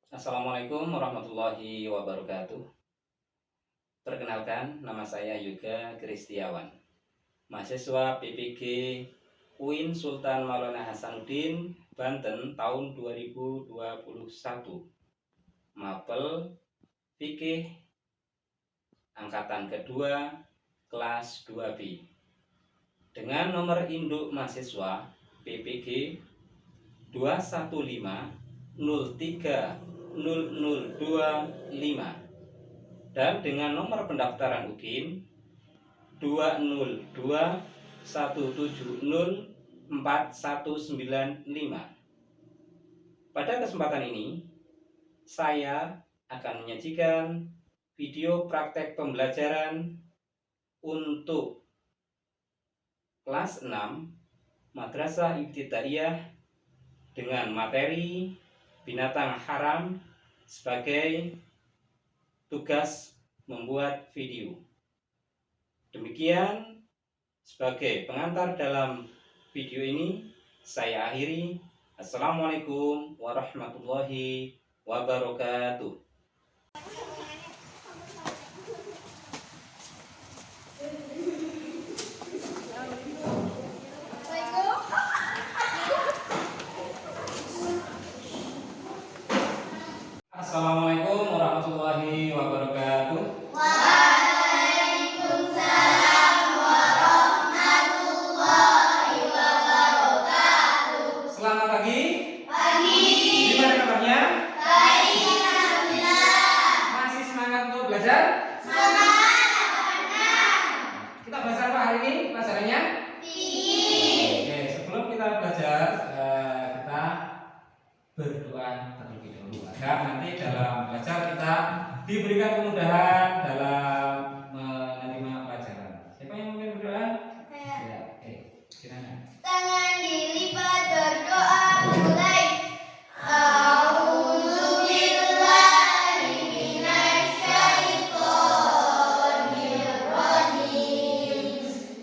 Assalamualaikum warahmatullahi wabarakatuh. Perkenalkan, nama saya Yoga Kristiawan, mahasiswa PPG UIN Sultan Maulana Hasanuddin, Banten tahun 2021. Mapel Fikih angkatan kedua kelas 2B dengan nomor induk mahasiswa PPG 215030025 dan dengan nomor pendaftaran UKIM 20217049195. Pada kesempatan ini saya akan menyajikan video praktek pembelajaran untuk kelas 6 Madrasah Ibtidaiyah dengan materi binatang haram sebagai tugas membuat video. Demikian sebagai pengantar dalam video ini, saya akhiri. Assalamualaikum warahmatullahi wabarakatuh. Assalamualaikum warahmatullahi wabarakatuh. Waalaikumsalam warahmatullahi wabarakatuh. Selamat pagi. Pagi. Gimana kabarnya? Baik, alhamdulillah. Masih semangat untuk belajar? Semangat. Kita belajar apa hari ini pelajarannya? Fikih. Oke, sebelum kita belajar, kita berdoa terlebih dahulu agar nanti dalam belajar kita diberikan kemudahan dalam menerima pelajaran. Siapa yang mungkin berdoa? Ya, oke. Silakan. Tangan dilipat berdoa mulai. A'udzubillahi minasyaitonirrajim.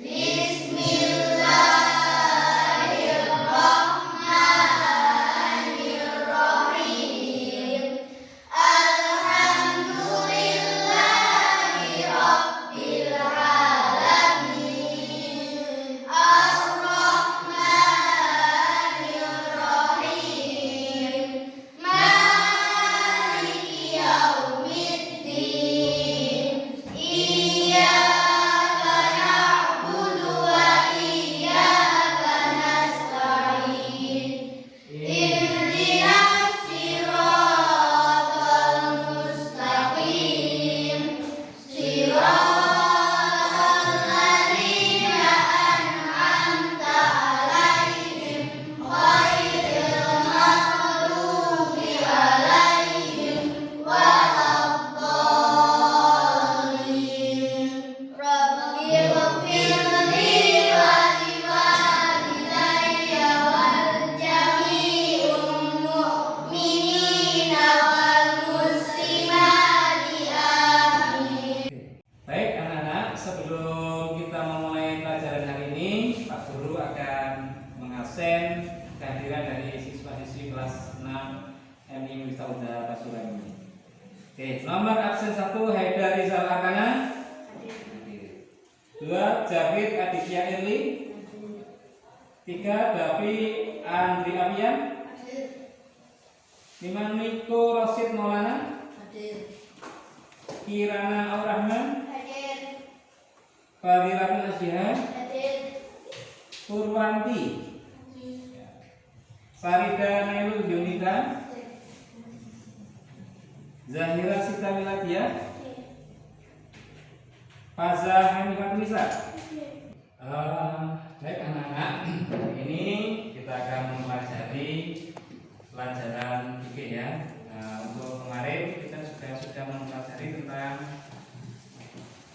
Bismillahirrahmanirrahim. Alhamdulillahi rabbil alamin. Ar-Rahmanir-Rahim. Maliki yaumiddin. Iyyaka na'budu wa iyyaka nasta'in. Ihdinas siratal mustaqim. Siratal ladzina an'amta 'alaihim ghairil maghdubi 'alaihim waladdallin. Rabbighfirli wa liwalidayya wal jami'il mu'minina wal muslimati. Amin. Baik anak-anak, sebelum kita memulai pelajaran hari ini, Pak Guru akan mengabsen kehadiran dari siswa-siswi kelas 6 MI Miftahul Pasuruan ini. Oke, nomor absen 1 Haidar Rizal Arkana. Hadir. 2 Jafid Aditya Irli. 3 Davi Andri Abian. 5 Niko Rosid Maulana. Kirana Aurahman. Fadilatul Asyihah. Purwanti. Farida Nailul Yunita. Zahira Sita Miladia. Faza Hanifat Nisa. Baik anak-anak, hari ini kita akan mempelajari pelajaran fikih ya. Untuk kemarin kita sudah mempelajari tentang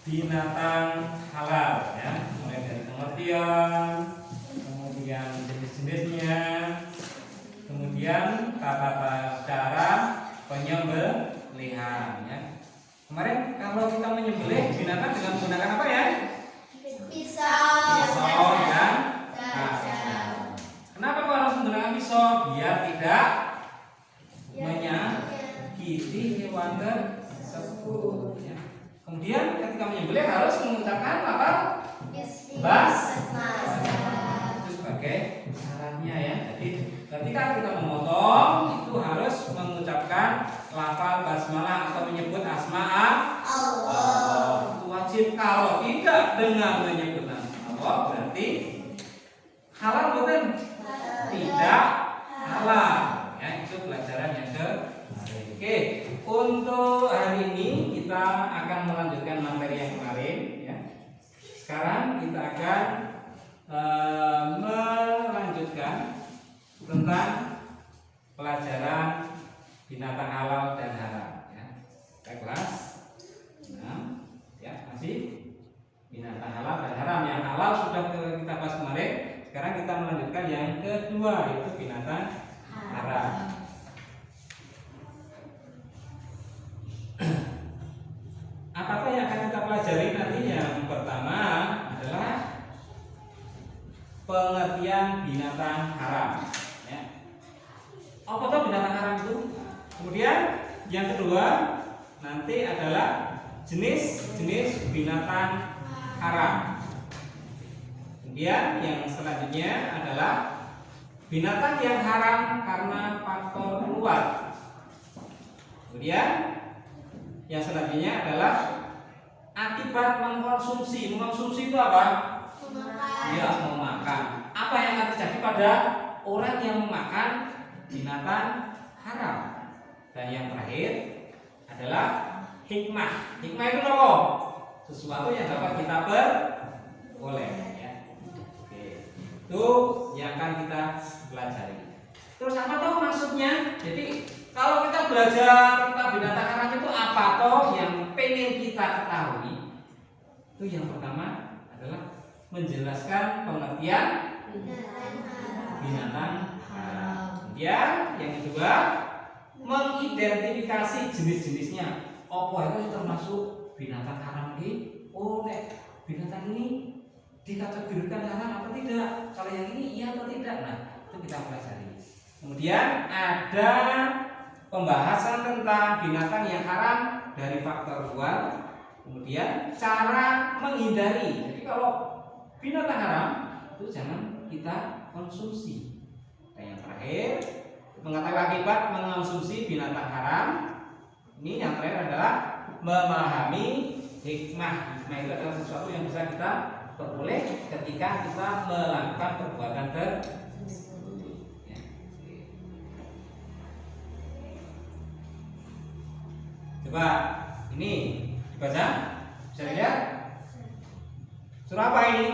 binatang halal ya, mulai dari pengertian, kemudian jenis-jenisnya, kemudian tata cara penyembelihan ya. Kemarin kalau kita menyembelih binatang dengan menggunakan apa ya? Pisau dan Kenapa kok harus menggunakan pisau? Biar tidak menyakiti hewan tersebut. Ya. Kemudian ketika menyembelih harus mengucapkan lafaz itu sebagai syaratnya ya. Jadi ketika kita memotong itu harus mengucapkan lafaz basmalah atau menyebut asma Allah. Itu wajib. Kalau tidak dengan menyebut nama Allah berarti halal bukan? Tidak halal. Ya, itu pelajaran yang kemarin. Oke, untuk hari ini kita akan melanjutkan materi yang kemarin ya. Sekarang kita akan melanjutkan tentang pelajaran binatang halal dan haram ya. Kita kelas 6 ya, masih binatang halal dan haram. Yang halal sudah kita bahas kemarin. Sekarang kita melanjutkan yang kedua, yaitu binatang haram. Apakah yang akan kita pelajari nanti? Yang pertama adalah pengertian binatang haram ya. Apa itu binatang haram itu? Kemudian yang kedua nanti adalah jenis-jenis binatang haram. Kemudian yang selanjutnya adalah binatang yang haram karena faktor luar. Kemudian yang selanjutnya adalah akibat mengkonsumsi. Mengkonsumsi itu apa? Ya, memakan. Apa yang akan terjadi pada orang yang memakan binatang haram? Dan yang terakhir adalah hikmah. Hikmah itu apa? Sesuatu yang dapat kita peroleh. Itu yang akan kita pelajari. Terus apa toh maksudnya? Jadi kalau kita belajar tentang binatang haram itu apa toh yang pengen kita ketahui? Itu yang pertama adalah menjelaskan pengertian binatang haram. Kemudian yang kedua mengidentifikasi jenis-jenisnya. Apa itu termasuk binatang haram ini? Oh, binatang ini dikategorikan haram atau tidak? Kalau yang ini iya atau tidak? Nah, itu kita pelajari. Kemudian ada pembahasan tentang binatang yang haram dari faktor luar. Kemudian cara menghindari. Jadi kalau binatang haram itu jangan kita konsumsi. Dan yang terakhir mengetahui akibat mengonsumsi binatang haram. Ini yang terakhir adalah memahami hikmah. Hikmah itu adalah sesuatu yang bisa kita peroleh ketika kita melakukan perbuatan tersebut. Ya. Coba ini dibaca, bisa dilihat? Surah apa ini?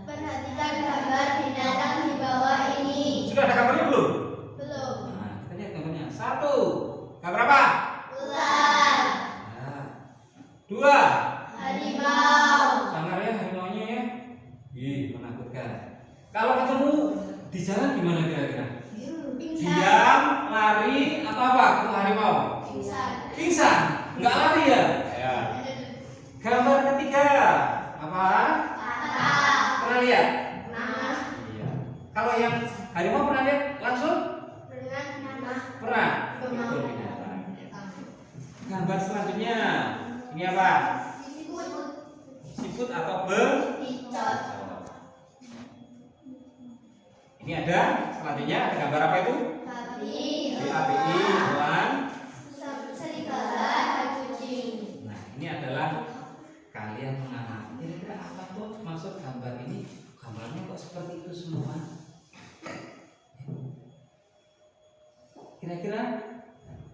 Perhatikan gambar binatang di bawah ini. Sudah ada gambarnya belum? Belum. Nah, kita lihat gambarnya. 1. Gambar apa? Ular. Nah. 2. Harimau. Sangar ya harimaunya ya. Ih, menakutkan. Kalau ketemu di jalan gimana kira-kira? Pingsan. Diam, lari, atau apa? Ketemu harimau? Pingsan. Pingsan, nggak lari ya? Ya. Gambar ketiga apa? Patah. Pernah lihat? Nah. Iya. Kalau yang harimau pernah lihat langsung? Pernah. Itu binatang. Gambar selanjutnya ini apa? Siput atau Picot. Ini ada selanjutnya ada gambar apa itu? Babi. BABI hewan. Serigala dan kucing. Nah, ini adalah kalian mengamati. Kira-kira apa tuh maksud gambar ini? Gambarnya kok seperti itu semua? Kira-kira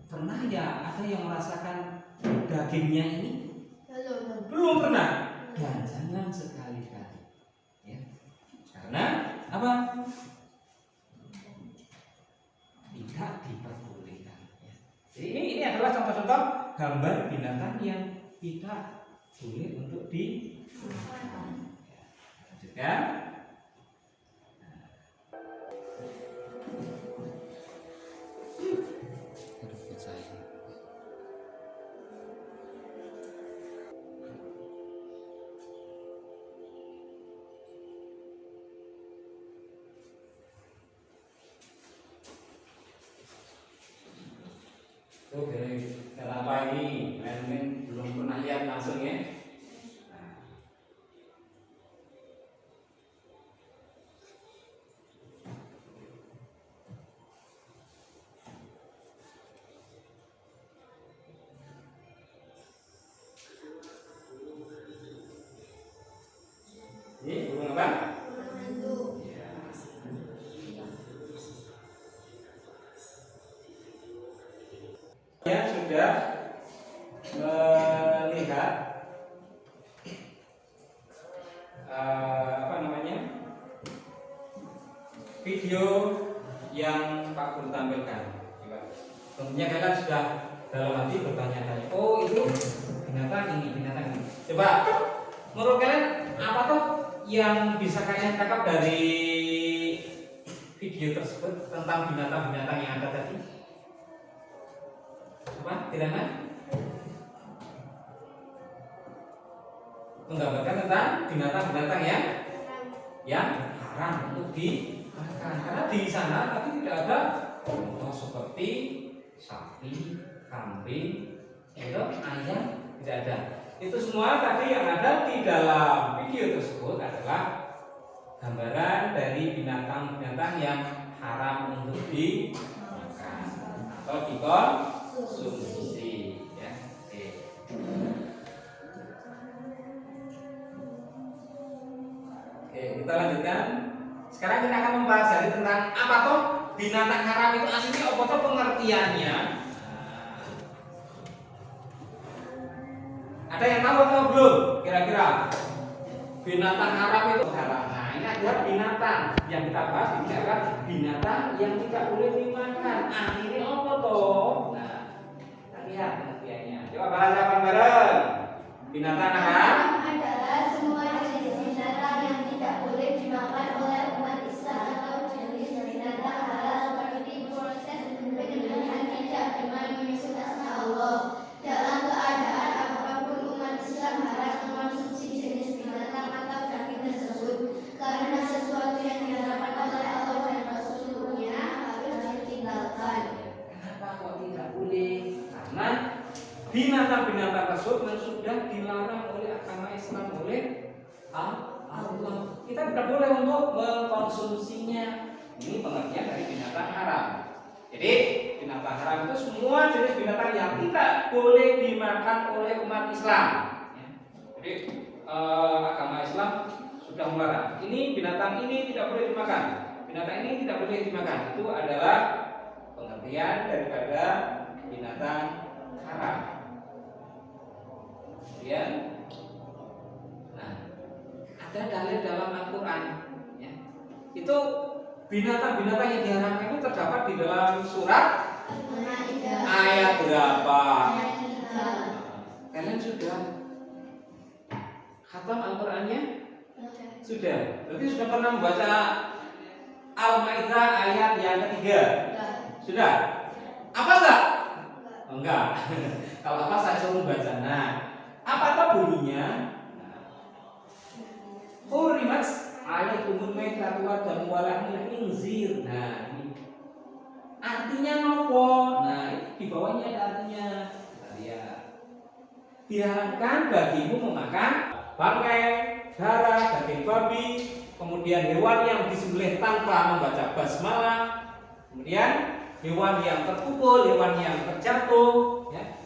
pernah ya ada yang merasakan dagingnya ini? Belum pernah. Dan jangan sekali-kali. Ya. Karena apa? Tidak diperbolehkan. Ya. Jadi ini adalah contoh-contoh gambar binatang yang tidak boleh untuk di. Ya. Lanjutkan. Oke, kenapa ini? Kalian belum pernah lihat langsung ya? Ini burung apa? Hantu. Ya sudah melihat apa namanya video yang Pak Guru tampilkan. Tentunya kalian sudah dalam hati bertanya-tanya, oh itu binatang ini, binatang ini. Coba menurut kalian apa tuh yang bisa kalian tangkap dari video tersebut tentang binatang-binatang yang ada tadi? Apa? Tidak kan? Menggambarkan tentang binatang-binatang yang haram untuk dimakan. Karena di sana tapi tidak ada contoh seperti sapi, kambing, ayam, tidak ada. Itu semua tadi yang ada di dalam video tersebut adalah gambaran dari binatang-binatang yang haram untuk dimakan atau dikonsumsi. Ya. Oke. Oke, kita lanjutkan. Sekarang kita akan membahas dari tentang apa toh binatang haram itu aslinya apa toh pengertiannya. Ada yang tahu atau belum? Kira-kira binatang haram itu haram. Nah, ini adalah binatang yang kita bahas ini adalah binatang yang tidak boleh dimakan. Ini apa toh? Nah, kita lihat pengertiannya. Coba bahas bareng. Binatang haram Adalah semua jenis binatang yang tidak boleh dimakan oleh umat Islam atau jenis binatang halal seperti proses penyembelihan tidak dengan menyebut asma Allah. Dalam keadaan apapun umat Islam harus mengonsumsi jenis binatang atau daging tersebut karena sesuatu yang diharapkan oleh Allah dan Rasulnya harus ditinggalkan. Kenapa kok tidak boleh? Karena binatang-binatang tersebut sudah dilarang oleh agama Islam, oleh Allah. Kita tidak boleh untuk mengkonsumsinya. Ini pengertian dari binatang haram. Jadi binatang haram itu semua jenis binatang yang tidak boleh dimakan oleh umat Islam. Ya. Jadi agama Islam sudah melarang. Ini binatang ini tidak boleh dimakan. Binatang ini tidak boleh dimakan. Itu adalah pengertian daripada binatang haram. Kemudian, nah, ada dalil dalam Al-Quran. Ya. Itu binatang-binatang yang diharamkan itu terdapat di dalam surat ayat berapa? Kalian sudah khatam Al-Qurannya? Sudah. Berarti sudah pernah membaca Al-Maidah ayat yang ketiga? Sudah. Apa enggak? Enggak. Kalau apa saya suruh baca. Nah, apa tuh bunyinya? Hurimat alaikumul maitatu wa damu wa lahmul khinzir. Nah, ini artinya nopo? Nah, di bawahnya ada artinya. Kita lihat. Diharamkan bagimu memakan bangkai, darah, daging babi, kemudian hewan yang disembelih tanpa membaca basmalah, kemudian hewan yang terpukul, hewan yang terjatuh, ya.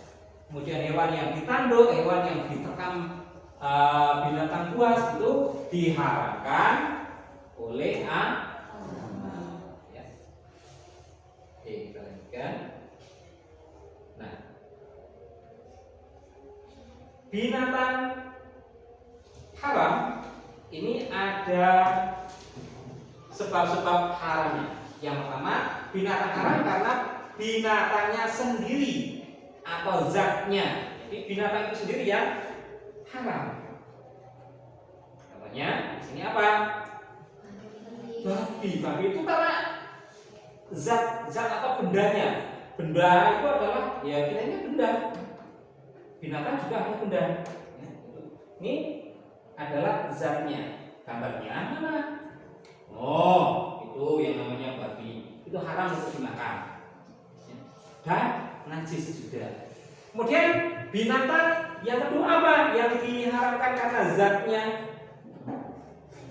Kemudian hewan yang ditanduk, hewan yang diterkam binatang buas itu diharamkan oleh agama. Ya. Oke, kita lanjutkan. Nah, binatang haram ini ada sebab-sebab haramnya. Yang pertama, binatang haram karena binatangnya sendiri atau zatnya. Jadi binatang itu sendiri yang haram. Contohnya di sini apa? Babi. Babi itu karena zat atau bendanya. Benda itu adalah ya kita ini benda. Binatang juga ada benda. Ya, ini adalah zatnya. Gambarnya mana? Oh, itu yang namanya babi. Itu haram untuk dimakan. Dan najis juga. Kemudian binatang yang kedua apa? Yang diharamkan karena zatnya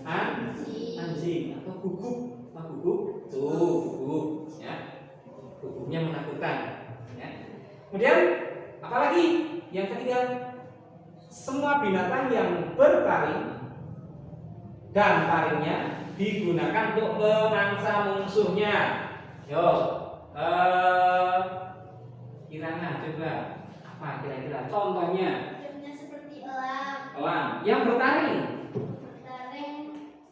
anjing atau guguk. Apa guguk? Tuh, guguk ya. Guguknya menakutkan ya. Kemudian apalagi? Yang ketiga, semua binatang yang bertaring dan taringnya digunakan untuk memangsa musuhnya. Yo, Kirana coba apa kira-kira contohnya? Contohnya seperti elang. Elang yang bertaring. Bertaring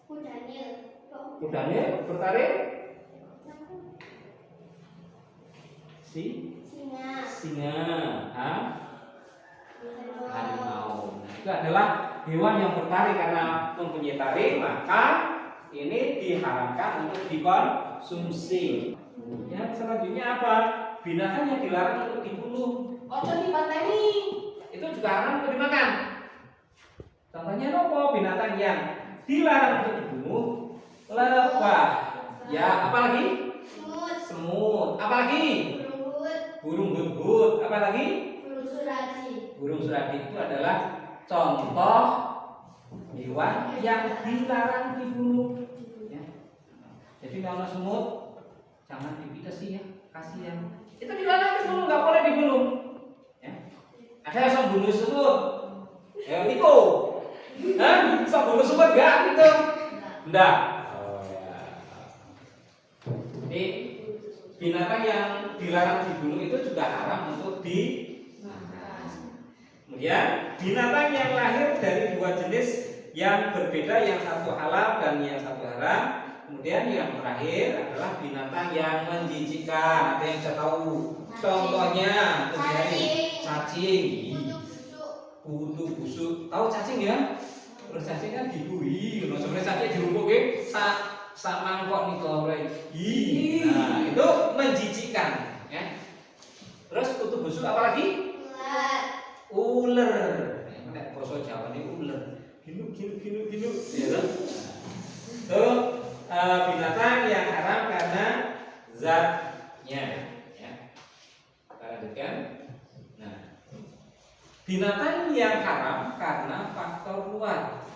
kudanil. Kudanil bertaring. Singa, harimau. Nah, itu adalah hewan yang bertaring karena mempunyai taring, maka ini diharamkan untuk dikonsumsi. Yang selanjutnya apa? Binatang yang dilarang untuk dibunuh. Ojo dipateni. Itu juga haram untuk dimakan. Contohnya apa? Binatang yang dilarang untuk dibunuh. Lebah. Ya, apalagi? Semut. Apalagi? Burung bebut. Apalagi? Burung suradi itu adalah contoh hewan yang dilarang dibunuh. Ya. Jadi kalau semut jangan dipitesi ya, kasihan. Itu dilarang dibunuh, nggak boleh dibunuh. Ya. Ada yang bunuh semut, ya itu, bisa bunuh semut nggak gitu? Enggak. Oh ya. Jadi binatang yang dilarang dibunuh itu juga haram untuk dimakan. Kemudian binatang yang lahir dari dua jenis yang berbeda, yang satu halal dan yang satu haram. Kemudian yang terakhir adalah binatang yang menjijikkan. Ada yang bisa tahu? Contohnya, cacing, kutu busuk. Tahu cacing ya? Terus cacing kan dibui. Kalau sebenarnya cacing dirumpuk sak mangkok nih kalau nah itu menjijikkan. Ya. Terus kutu busuk apalagi? Ular. Nek basa Jawa ini ular. Ginu. Ya. Itu binatang yang haram karena zatnya. Ya. Kita lanjutkan. Nah, binatang yang haram karena faktor luar.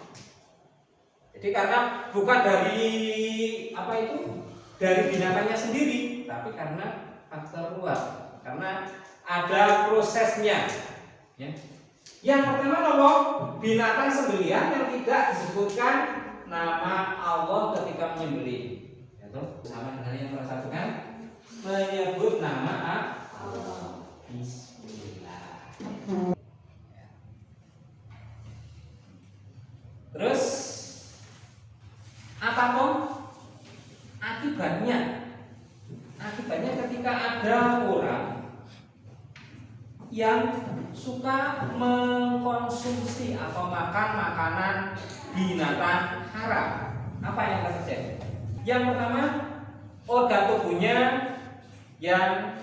Jadi karena bukan dari apa itu? Dari binatangnya sendiri, tapi karena faktor luar. Karena ada prosesnya. Ya. Yang pertama apa? Binatang sembelihan yang tidak disebutkan nama Allah ketika menyembelih. Yaitu sama dengan yang nomor satu kan? Menyebut nama Allah. Bismillah. Ya. Terus apa toh? Akibatnya ketika ada orang yang suka mengkonsumsi atau makan makanan binatang haram, apa yang akan terjadi? Yang pertama, organ tubuhnya yang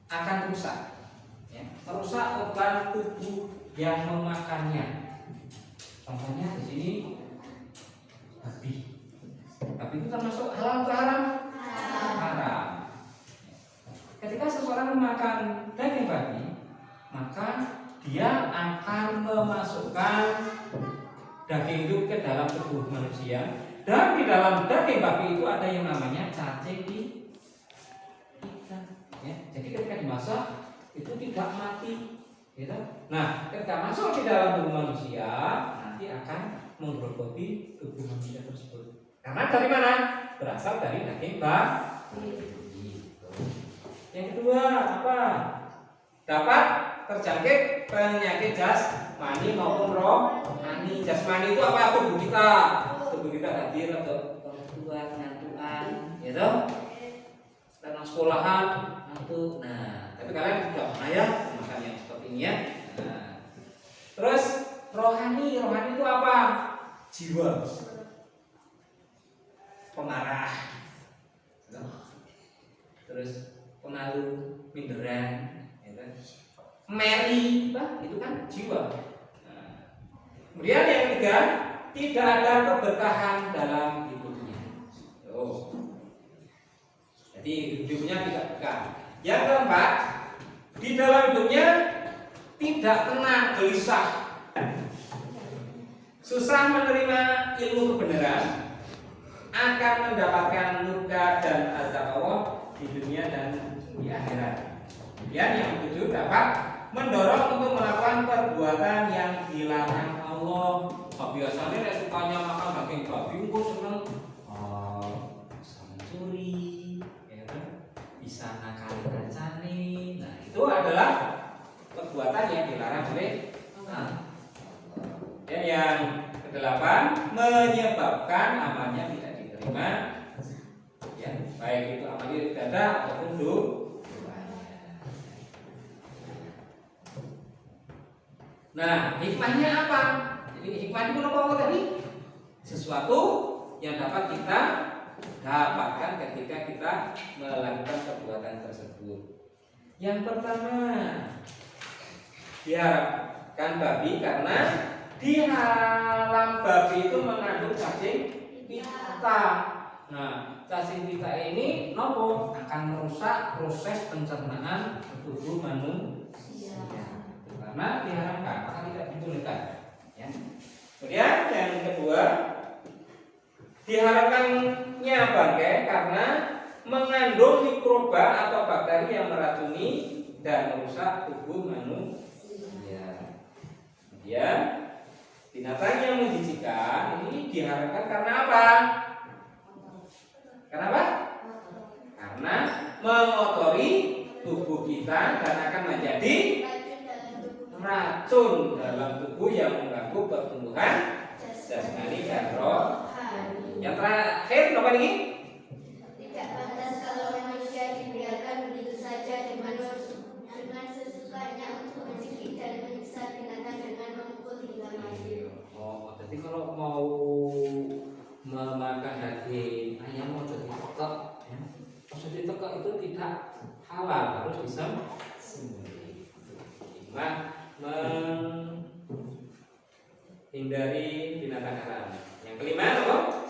akan rusak, ya. Merusak organ tubuh yang memakannya. Contohnya di sini babi. Babi itu termasuk halal atau haram? Haram. Ketika seseorang memakan daging babi, maka dia akan memasukkan daging itu ke dalam tubuh manusia, dan di dalam daging babi itu ada yang namanya cacing ikan. Ya, jadi ketika dimasak itu tidak mati, gitu. Nah, ketika masuk di dalam tubuh manusia, nanti akan menggerogoti tubuh manusia tersebut. Karena dari mana? Berasal dari daging babi. Yang kedua apa? Dapat terjangkit penyakit jasmani maupun rohani. Jasmani itu apa? Tubuh kita. Tubuh kita hadir atau kebutuhan ngantuan, gitu. Tentang sekolahan, ngantuk. Nah, tapi kalian tidak pernah ya makan yang seperti ini ya. Nah. Terus rohani itu apa? Jiwa. Pemarah. Terus pemalu, minderan, gitu. Meri, itu kan jiwa. Nah, kemudian yang ketiga, tidak ada keberkahan dalam hidupnya. Jadi hidupnya tidak berkah. Yang keempat, dalam hidupnya tidak tenang, gelisah, susah menerima ilmu kebenaran, akan mendapatkan luka dan azab Allah di dunia dan di akhirat. Dan yang ketujuh, dapat mendorong untuk melakukan perbuatan yang dilarang Allah. Biasanya nek sukanya makan daging babi, engko seneng bisa mencuri, ya kan? Bisa nakali kancane. Nah, itu adalah perbuatan yang dilarang oleh Allah. Dan yang kedelapan, menyebabkan amalnya tidak diterima, ya, baik itu amal ibadah ataupun doa. Nah, hikmahnya apa? Jadi hikmahnya itu apa tadi? Sesuatu yang dapat kita dapatkan ketika kita melakukan perbuatan tersebut. Yang pertama, diharapkan babi karena di halam babi itu mengandung cacing pita. Nah, cacing pita ini nopo akan merusak proses pencernaan tubuh manusia. Karena diharamkan, maka tidak dibolehkan. Ya. Kemudian yang kedua, diharamkannya bangkai karena mengandung mikroba atau bakteri yang meracuni dan merusak tubuh manusia. Kemudian binatang yang menjijikan ini diharamkan karena apa? Kenapa? Karena mengotori tubuh kita dan akan menjadi racun dalam tubuh yang mengganggu pertumbuhan jasmani dan rohani. Yang terakhir apa ini? Tidak pantas kalau manusia dibiarkan begitu saja dengan sesukanya untuk mencekik dan menyiksa binatang dengan memukul hingga mati. Oh, jadi kalau mau memakan daging ayam mau jadi tekak, ya. Maksudnya tekak itu tidak halal, harus bisa sembelih. Menghindari binatang haram. Yang kelima apa?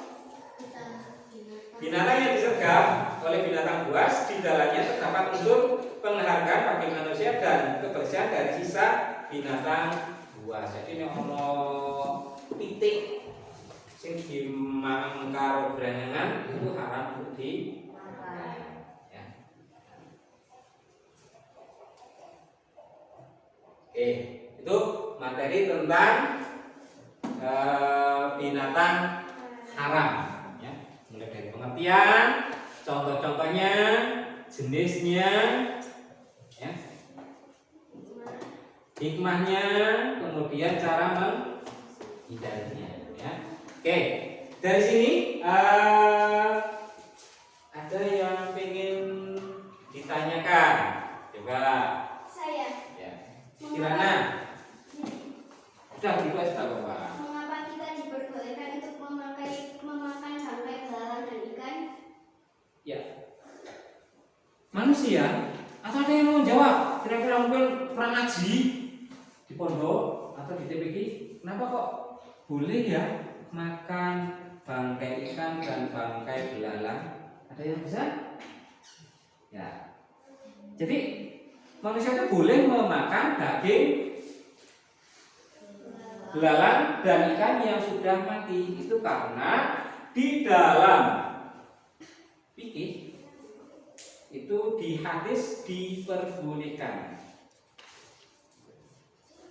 Binatang yang disergap oleh binatang buas di dalamnya terdapat unsur penghargaan bagi manusia dan kebersihan dari sisa binatang buas. Jadi ini ono titik sing dimangan karo branengan itu haram untuk dimakan. Ya. Oke, itu materi tentang binatang haram. Ya. Mulai dari pengertian, contoh-contohnya, jenisnya, ya. Hikmahnya, kemudian cara menghindarinya. Ya. Oke, dari sini ada yang ingin ditanyakan, coba. Saya. Ya. Kirana. Sudah gitu aja Bapak. Mengapa kita diperbolehkan untuk memakan bangkai belalang dan ikan? Ya. Manusia atau ada yang mau jawab? Kira-kira mungkin pernah ngaji di pondok atau di TPQ? Kenapa kok boleh ya makan bangkai ikan dan bangkai belalang? Ada yang bisa? Ya. Jadi manusia itu boleh memakan daging belalang dan ikan yang sudah mati itu karena di dalam fikih itu di hadis diperbolehkan.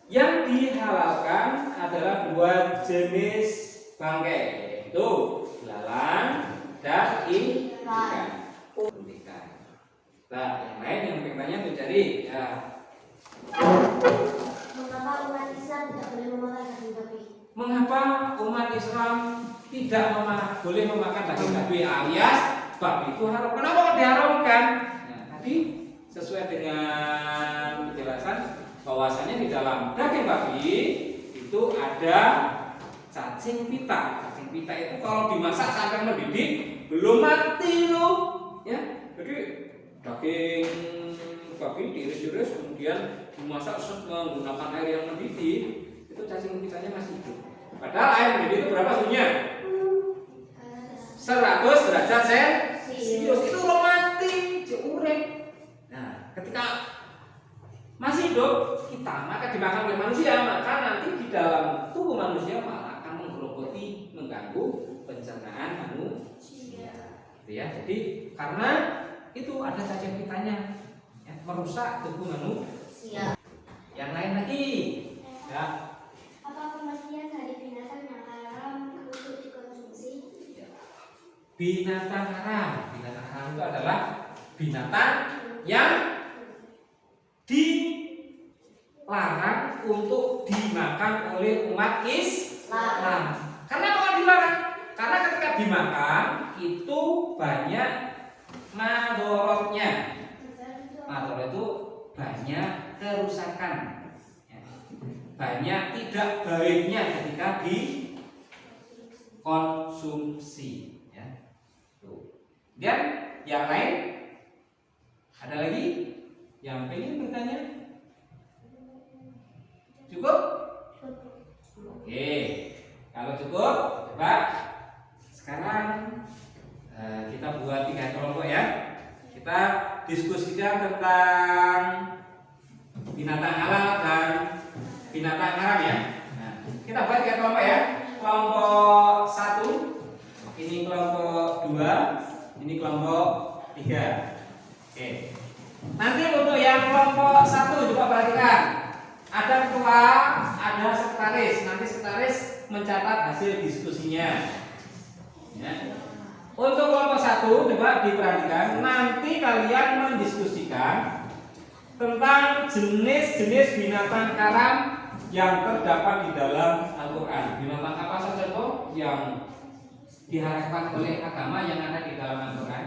Yang dihalalkan adalah dua jenis bangkai, yaitu belalang dan ikan. Nah, yang lain yang bertanya tuh cari ya. Mengapa umat Islam tidak boleh memakan daging babi? Mengapa umat Islam tidak boleh memakan daging babi alias babi itu haram? Kenapa kok diharamkan? Nah, tadi sesuai dengan penjelasan bahwasanya di dalam daging babi itu ada cacing pita. Cacing pita itu kalau dimasak sampai mendidih belum mati loh, ya. Jadi daging babi diiris-iris kemudian dimasak menggunakan air yang mendidih, itu cacing pitanya masih hidup. Padahal air mendidih itu berapa suhunya? 100 derajat Celcius. Itu belum mati, diurek. Nah, ketika hidup kita, maka dimakan oleh manusia, maka nanti di dalam tubuh manusia malah akan menggerogoti, mengganggu pencernaan manusia. Gitu ya. Jadi karena itu ada cacing pitanya, ya, merusak tubuh manusia. Yang lain lagi, ya. Apa pengertian dari binatang yang haram untuk dikonsumsi? Binatang haram itu adalah binatang yang dilarang untuk dimakan oleh umat Islam. Karena apa dilarang? Karena ketika dimakan itu banyak madorotnya. Madorot itu banyak kerusakan, ya. Banyak tidak baiknya ketika dikonsumsi, ya. Tuh. Dan yang lain ada lagi yang pengen bertanya? Cukup? Oke, kalau cukup, coba sekarang kita buat 3 kelompok ya. Kita diskusikan tentang binatang halal dan binatang haram ya. Nah, kita buat 3 kelompok ya. Kelompok 1, ini kelompok 2, ini kelompok 3. Oke. Nanti untuk yang kelompok 1 coba perhatikan. Ada ketua, ada sekretaris. Nanti sekretaris mencatat hasil diskusinya. Ya. Untuk kelompok 1 coba diperhatikan. Nanti kalian mendiskusikan tentang jenis-jenis binatang haram yang terdapat di dalam Al-Quran. Binatang apa saja toh yang diharapkan oleh agama yang ada di dalam Al-Quran?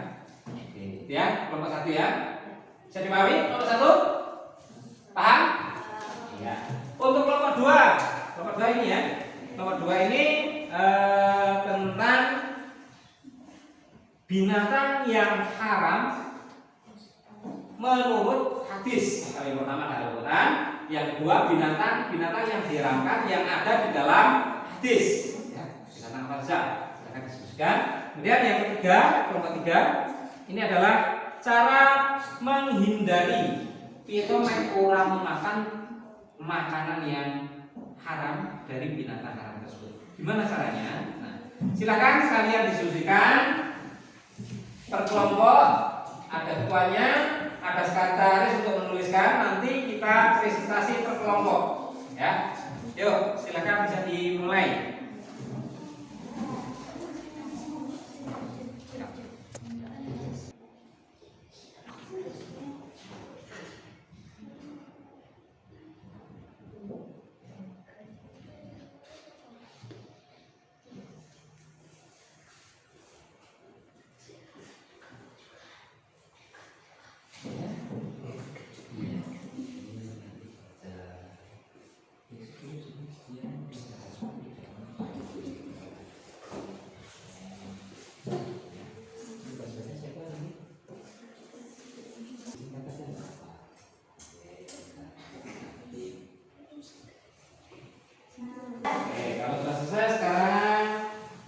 Oke, ya, kelompok 1 ya. Bisa dipahami kelompok 1? Paham? Iya. Untuk kelompok 2 ini ya. Kelompok 2 ini tentang binatang yang haram menurut hadis. Yang pertama adalah Al-Quran, yang kedua binatang yang diharamkan yang ada di dalam hadis. Ya, binatang apa saja akan disebutkan. Kemudian yang ketiga, kelompok 3 ini adalah cara menghindari itu orang memakan makanan yang haram dari binatang haram tersebut. Gimana caranya? Nah, silakan sekalian diskusikan per kelompok, ada ketuanya, ada sekretaris untuk menuliskan. Nanti kita presentasi per kelompok, ya. Yuk, silakan bisa dimulai.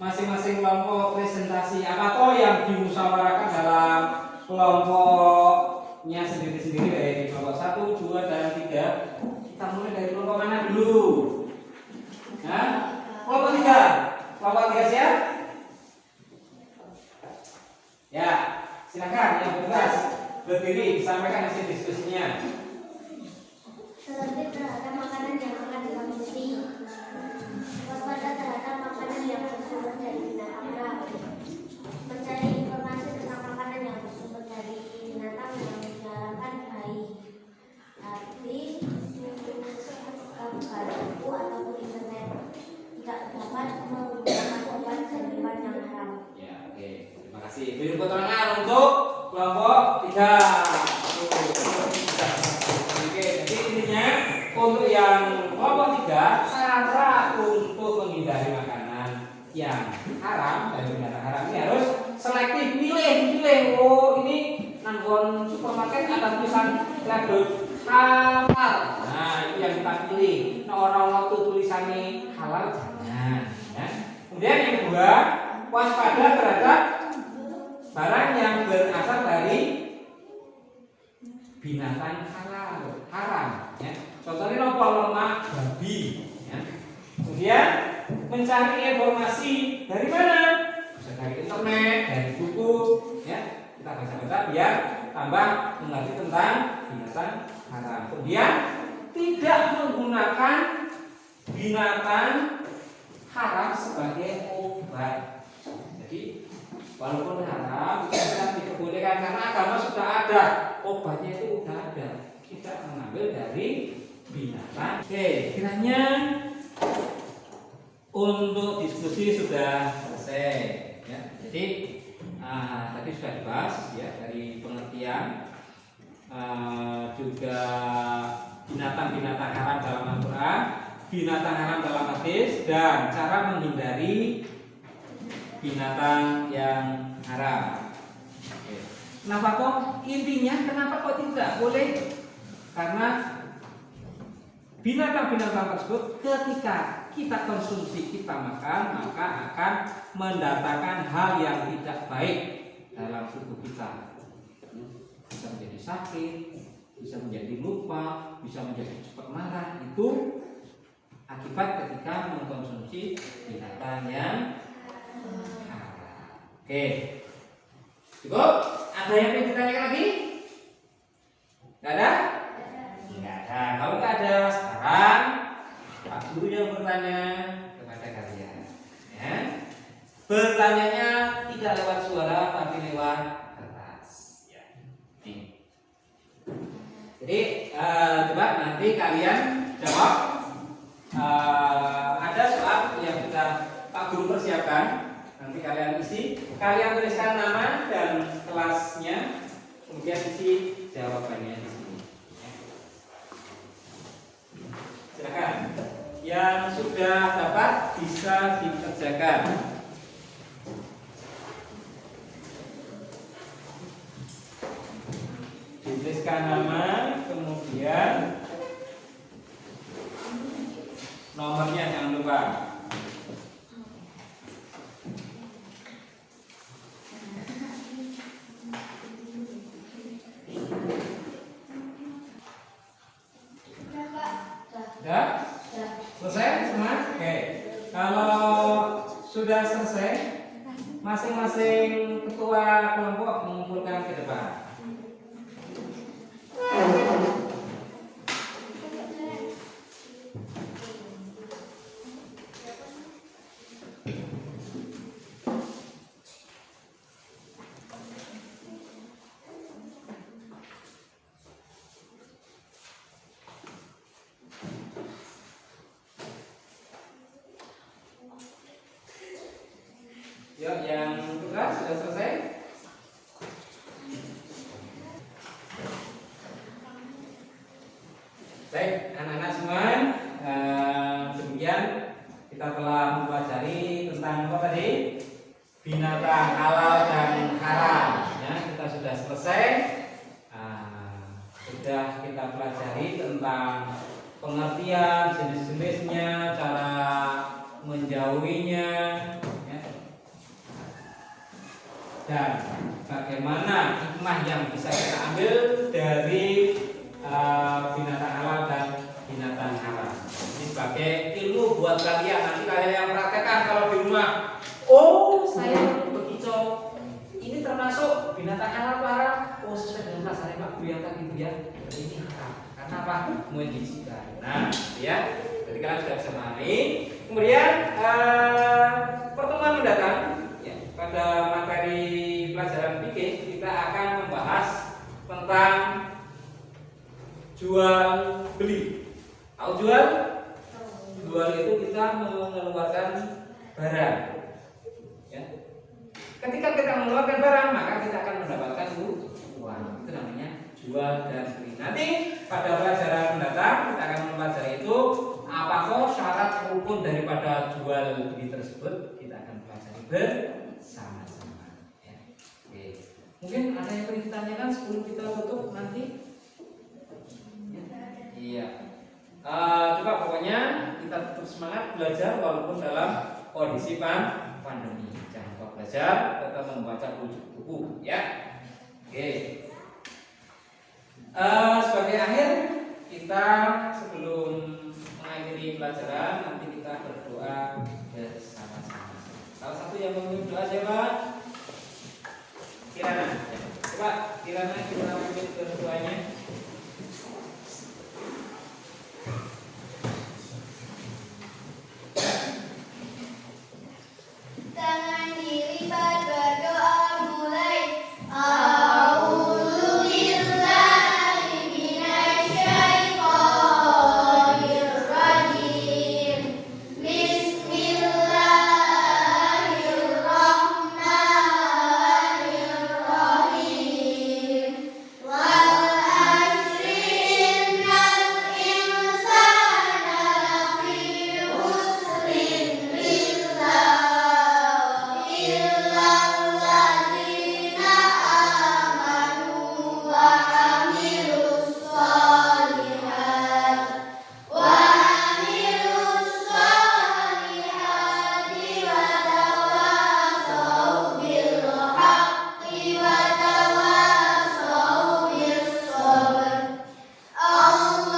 Masing-masing kelompok presentasi apa toh yang dimusyawarahkan dalam kelompoknya sendiri-sendiri dari kelompok 1, 2, dan 3. Kita mulai dari kelompok mana dulu? Nah, kelompok 3. Kelompok 3 siap? Ya, silakan yang bertugas berdiri disampaikan hasil diskusinya. Selebih terhadap makanan yang akan dikonsumsi. Waspada terhadap makanan yang bersumber dari binatang haram. Mencari informasi tentang makanan yang bersumber dari binatang yang diharamkan baik di buku ataupun internet. Tidak dapat menggunakan obat dan hewan yang haram. Ya, oke. Terima kasih. Beri tepuk tangan untuk kelompok 3. Oke, jadi intinya untuk yang kelompok 3, cara untuk menghindari makanan yang haram dari binatang haram ini harus selektif, pilih. Oh, ini nanggon supermarket ada tulisan label halal. Nah, itu yang kita pilih. Nah, orang waktu tulisannya halal jangan. Ya. Kemudian yang kedua, waspada terhadap barang yang berasal dari binatang haram ya. Contohnya apa? Lemak babi ya. Kemudian mencari informasi dari mana? Bisa dari internet, dari buku ya. Kita baca-baca biar tambah mengerti tentang binatang haram. Kemudian tidak menggunakan binatang haram sebagai obat. Jadi walaupun haram kita diperbolehkan karena agama sudah ada, obatnya itu sudah ada. Kita mengambil dari binatang. Oke, kiranya untuk diskusi sudah selesai ya. Jadi tadi sudah dibahas ya dari pengertian juga binatang-binatang haram dalam Al-Quran, binatang haram dalam hadis, dan cara menghindari binatang yang haram. Kenapa kok? Intinya kenapa kok tidak boleh? Karena binatang-binatang tersebut ketika kita konsumsi, kita makan, maka akan mendatangkan hal yang tidak baik dalam tubuh kita. Bisa menjadi sakit, bisa menjadi lupa, bisa menjadi cepat marah. Itu akibat ketika mengkonsumsi binatang yang haram. Oke, cukup? Ada yang ingin ditanyakan lagi? Nggak ada? Nggak ada. Kalau nggak ada, sekarang Pak Guru yang bertanya kepada kalian. Ya. Bertanyanya tidak lewat suara, tapi lewat kertas. Ya. Nih. Jadi coba nanti kalian jawab. Ada soal yang sudah Pak Guru persiapkan. Nanti kalian isi, kalian tuliskan nama dan kelasnya, kemudian isi jawabannya di sini. Silakan. Yang sudah dapat bisa dikerjakan. Dituliskan nama, kemudian nomornya jangan lupa. Sudah? Selesai semua? Oke. Kalau sudah selesai, masing-masing ketua kelompok mengumpulkan ke depan. Yuk, yang tugas sudah selesai? Baik, anak-anak semua, demikian kita telah mempelajari tentang apa tadi? Binatang halal dan haram. Ya, kita sudah selesai. Sudah kita pelajari tentang pengertian, jenis-jenisnya, cara menjauhinya. Dan bagaimana hikmah yang bisa kita ambil dari binatang halal dan binatang haram. Ini sebagai ilmu buat kalian. Nanti kalian yang praktekkan kalau di rumah. Oh, saya begitu. Ini termasuk binatang halal haram. Oh, sesuai dengan pelajaran Pak Guru yang tadi itu ya. Ini haram. Karena apa? Menjijikan. Nah, ya. Jadi kalian sudah bisa memahami. Kemudian pertemuan mendatang. Pada materi pelajaran fikih kita akan membahas tentang jual beli. Tahu jual? Jual itu kita mengeluarkan barang. Ya. Ketika kita mengeluarkan barang, maka kita akan mendapatkan uang. Itu namanya jual dan beli. Nanti pada pelajaran mendatang kita akan mempelajari itu apakah syarat rukun daripada jual beli tersebut. Kita akan pelajari sama-sama ya. Oke. Mungkin ada yang ingin ditanyakan sebelum kita tutup nanti? Ya. Iya. Coba pokoknya kita tetap semangat belajar walaupun dalam kondisi pandemi. Jangan lupa belajar, tetap membaca buku ya. Oke. Sebagai akhir kita sebelum mengakhiri pelajaran nanti kita berdoa bersama-sama. Salah satu yang memimpin doa siapa? Kirana. Coba Kirana kita memimpin berdoanya. Tangan dilipat berdoa mulai. A'udzu billahi minasyaitonir rajim. Bismillahirrahmanirrahim. Wal asri innal insana lafi khusrin illalladzina amanu wa amilus solihati wa tawassaw bil haqqi wa tawassaw bis sabr.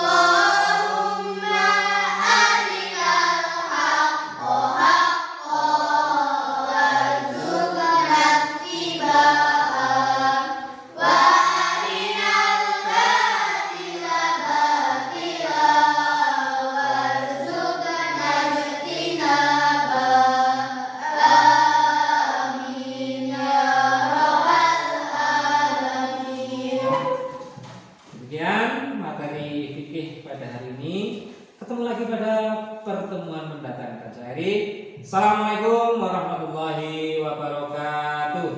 Allahumma arinal haqqa haqqan warzuqna ittiba'ah wa arinal batila batilan warzuqna ijtinabah. Amin ya rabbal alamin. Demikian materi fikih pada hari ini. Ketemu lagi pada pertemuan mendatang. Assalamualaikum warahmatullahi wabarakatuh.